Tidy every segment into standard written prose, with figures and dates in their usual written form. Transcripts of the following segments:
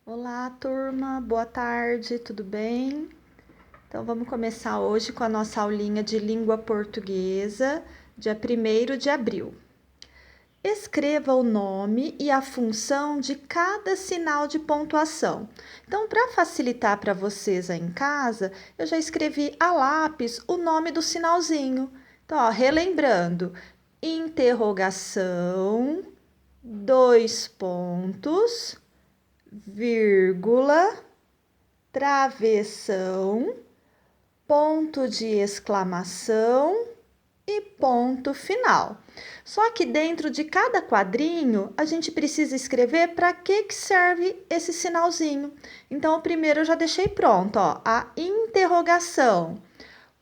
Olá, turma, boa tarde, tudo bem? Então, vamos começar hoje com a nossa aulinha de língua portuguesa, dia 1º de abril. Escreva o nome e a função de cada sinal de pontuação. Então, para facilitar para vocês aí em casa, eu já escrevi a lápis o nome do sinalzinho. Então, ó, relembrando: interrogação, dois pontos, vírgula, travessão, ponto de exclamação e ponto final. Só que dentro de cada quadrinho, a gente precisa escrever para que serve esse sinalzinho. Então, o primeiro eu já deixei pronto, ó, a interrogação,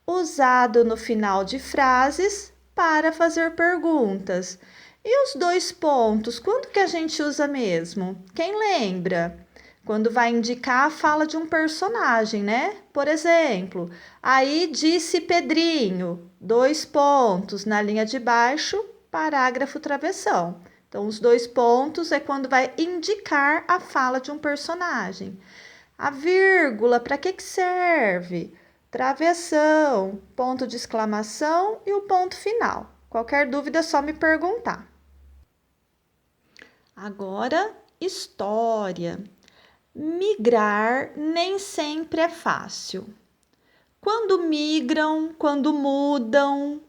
usado no final de frases para fazer perguntas. E os dois pontos, quando que a gente usa mesmo? Quem lembra? Quando vai indicar a fala de um personagem, né? Por exemplo, aí disse Pedrinho, dois pontos na linha de baixo, parágrafo travessão. Então, os dois pontos é quando vai indicar a fala de um personagem. A vírgula, para que serve? Travessão, ponto de exclamação e o ponto final. Qualquer dúvida é só me perguntar. Agora, história. Migrar nem sempre é fácil. Quando migram, quando mudam,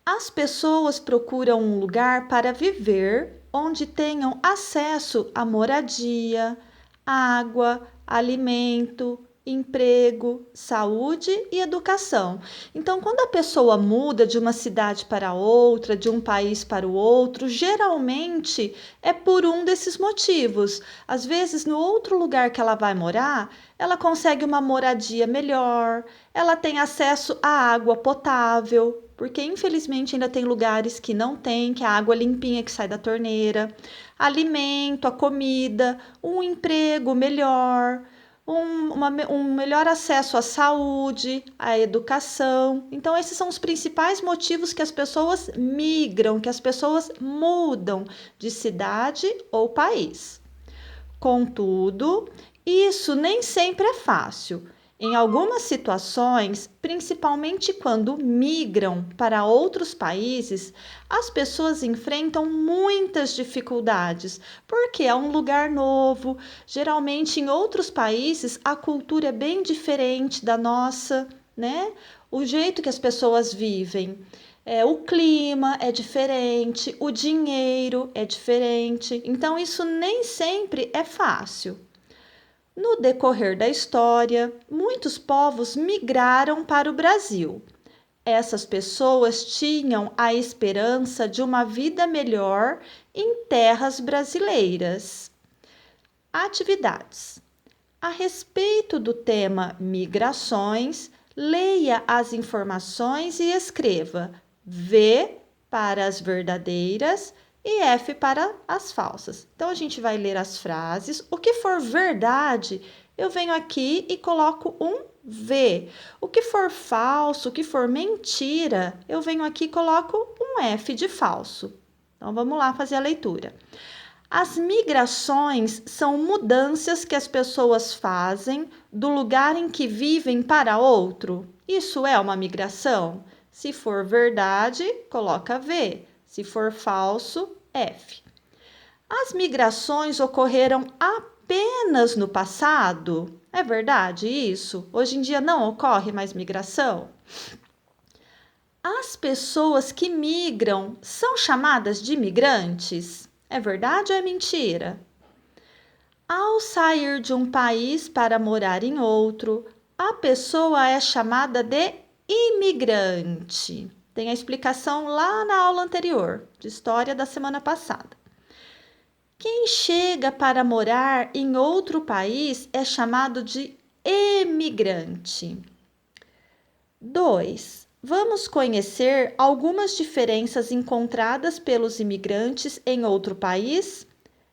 as pessoas procuram um lugar para viver onde tenham acesso à moradia, água, alimento, emprego, saúde e educação. Então, quando a pessoa muda de uma cidade para outra, de um país para o outro, geralmente é por um desses motivos. Às vezes, no outro lugar que ela vai morar, ela consegue uma moradia melhor, ela tem acesso à água potável, porque infelizmente ainda tem lugares que não tem, que a água limpinha que sai da torneira, alimento, a comida, um emprego melhor, um melhor acesso à saúde, à educação. Então, esses são os principais motivos que as pessoas migram, que as pessoas mudam de cidade ou país. Contudo, isso nem sempre é fácil. Em algumas situações, principalmente quando migram para outros países, as pessoas enfrentam muitas dificuldades, porque é um lugar novo. Geralmente, em outros países, a cultura é bem diferente da nossa, né? O jeito que as pessoas vivem. O clima é diferente, o dinheiro é diferente, então isso nem sempre é fácil. No decorrer da história, muitos povos migraram para o Brasil. Essas pessoas tinham a esperança de uma vida melhor em terras brasileiras. Atividades. A respeito do tema migrações, leia as informações e escreva V para as verdadeiras e F para as falsas. Então, a gente vai ler as frases. O que for verdade, eu venho aqui e coloco um V. O que for falso, o que for mentira, eu venho aqui e coloco um F de falso. Então, vamos lá fazer a leitura. As migrações são mudanças que as pessoas fazem do lugar em que vivem para outro. Isso é uma migração? Se for verdade, coloca V. Se for falso, F. As migrações ocorreram apenas no passado? É verdade isso? Hoje em dia não ocorre mais migração? As pessoas que migram são chamadas de imigrantes? É verdade ou é mentira? Ao sair de um país para morar em outro, a pessoa é chamada de imigrante. Tem a explicação lá na aula anterior, de história da semana passada. Quem chega para morar em outro país é chamado de emigrante. 2. Vamos conhecer algumas diferenças encontradas pelos imigrantes em outro país?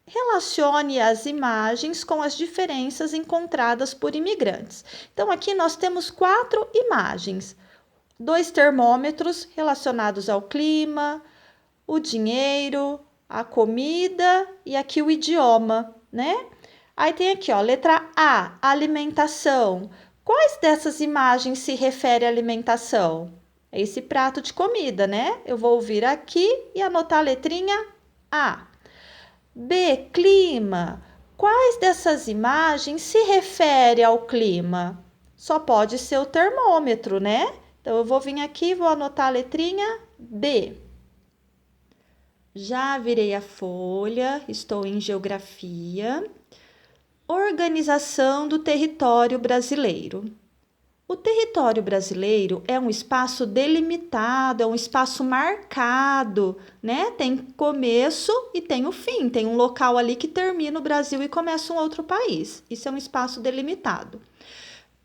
Relacione as imagens com as diferenças encontradas por imigrantes. Então, aqui nós temos 4 imagens. 2 termômetros relacionados ao clima, o dinheiro, a comida e aqui o idioma, né? Aí tem aqui, ó, letra A, alimentação. Quais dessas imagens se refere à alimentação? É esse prato de comida, né? Eu vou vir aqui e anotar a letrinha A. B, clima. Quais dessas imagens se refere ao clima? Só pode ser o termômetro, né? Então, eu vou vir aqui e vou anotar a letrinha B. Já virei a folha, estou em geografia. Organização do território brasileiro. O território brasileiro é um espaço delimitado, é um espaço marcado, né? Tem começo e tem o fim, tem um local ali que termina o Brasil e começa um outro país. Isso é um espaço delimitado.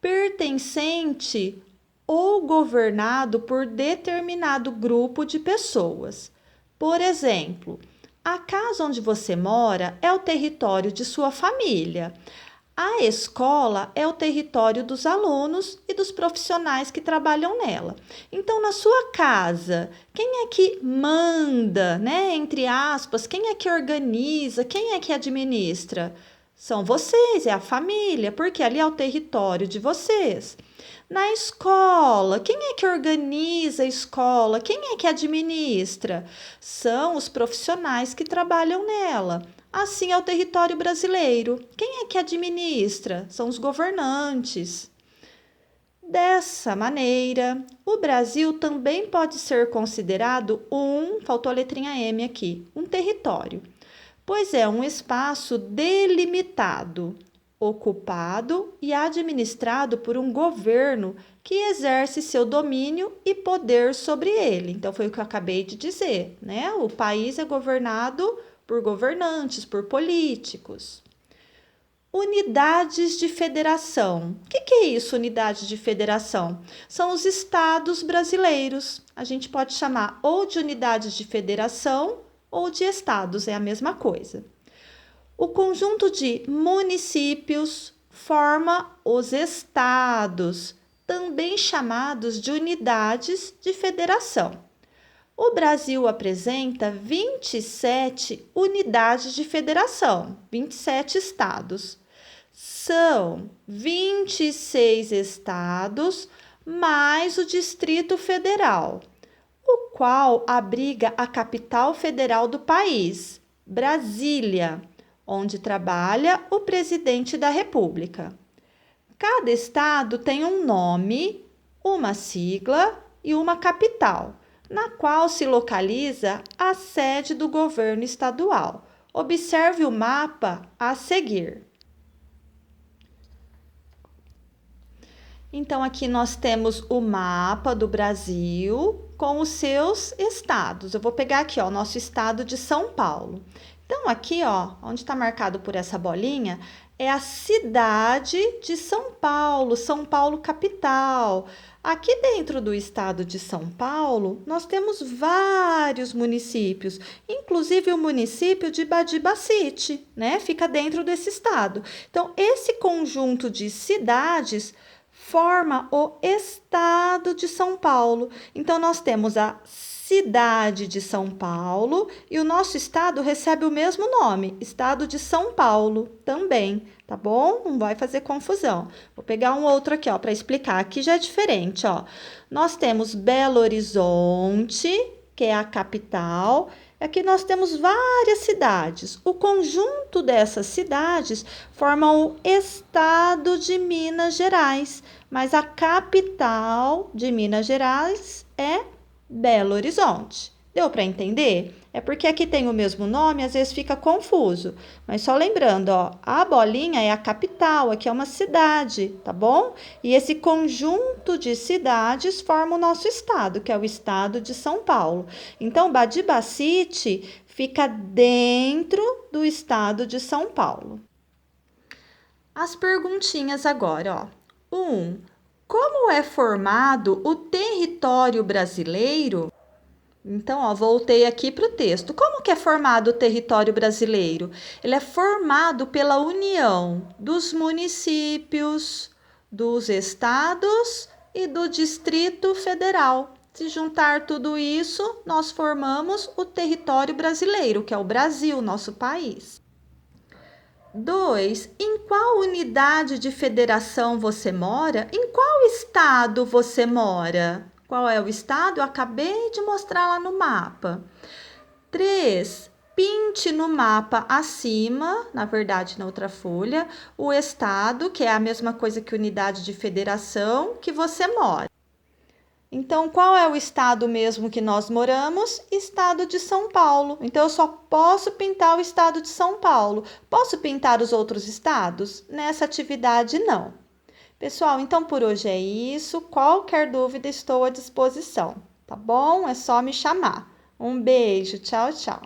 Pertencente ou governado por determinado grupo de pessoas. Por exemplo, a casa onde você mora é o território de sua família. A escola é o território dos alunos e dos profissionais que trabalham nela. Então, na sua casa, quem é que manda, né? Entre aspas, quem é que organiza, quem é que administra? São vocês, é a família, porque ali é o território de vocês. Na escola, quem é que organiza a escola? Quem é que administra? São os profissionais que trabalham nela. Assim é o território brasileiro. Quem é que administra? São os governantes. Dessa maneira, o Brasil também pode ser considerado faltou a letrinha M aqui, um território, pois é um espaço delimitado, ocupado e administrado por um governo que exerce seu domínio e poder sobre ele. Então, foi o que eu acabei de dizer, né? O país é governado por governantes, por políticos. Unidades de federação. O que é isso, unidade de federação? São os estados brasileiros. A gente pode chamar ou de unidades de federação ou de estados, é a mesma coisa. O conjunto de municípios forma os estados, também chamados de unidades de federação. O Brasil apresenta 27 unidades de federação, 27 estados. São 26 estados mais o Distrito Federal, o qual abriga a capital federal do país, Brasília, onde trabalha o presidente da República. Cada estado tem um nome, uma sigla e uma capital, na qual se localiza a sede do governo estadual. Observe o mapa a seguir. Então, aqui nós temos o mapa do Brasil com os seus estados. Eu vou pegar aqui, ó, o nosso estado de São Paulo. Então, aqui, ó, onde está marcado por essa bolinha, é a cidade de São Paulo capital. Aqui dentro do estado de São Paulo, nós temos vários municípios, inclusive o município de Badibacite, né? Fica dentro desse estado. Então, esse conjunto de cidades forma o estado de São Paulo. Então, nós temos a cidade de São Paulo e o nosso estado recebe o mesmo nome, estado de São Paulo também, tá bom? Não vai fazer confusão. Vou pegar um outro aqui, ó, para explicar. Aqui já é diferente, ó. Nós temos Belo Horizonte, que é a capital. Aqui nós temos várias cidades. O conjunto dessas cidades forma o estado de Minas Gerais, mas a capital de Minas Gerais é Belo Horizonte. Deu para entender? É porque aqui tem o mesmo nome, às vezes fica confuso. Mas só lembrando, ó, a bolinha é a capital, aqui é uma cidade, tá bom? E esse conjunto de cidades forma o nosso estado, que é o estado de São Paulo. Então, Badibacite fica dentro do estado de São Paulo. As perguntinhas agora, ó. 1. Como é formado o território brasileiro? Então, ó, voltei aqui para o texto. Como que é formado o território brasileiro? Ele é formado pela união dos municípios, dos estados e do Distrito Federal. Se juntar tudo isso, nós formamos o território brasileiro, que é o Brasil, nosso país. 2. Em qual unidade de federação você mora? Em qual estado você mora? Qual é o estado? Eu acabei de mostrar lá no mapa. 3. Pinte no mapa acima, na verdade na outra folha, o estado, que é a mesma coisa que unidade de federação, que você mora. Então, qual é o estado mesmo que nós moramos? Estado de São Paulo. Então, eu só posso pintar o estado de São Paulo. Posso pintar os outros estados? Nessa atividade, não. Pessoal, então por hoje é isso. Qualquer dúvida, estou à disposição, tá bom? É só me chamar. Um beijo, tchau, tchau.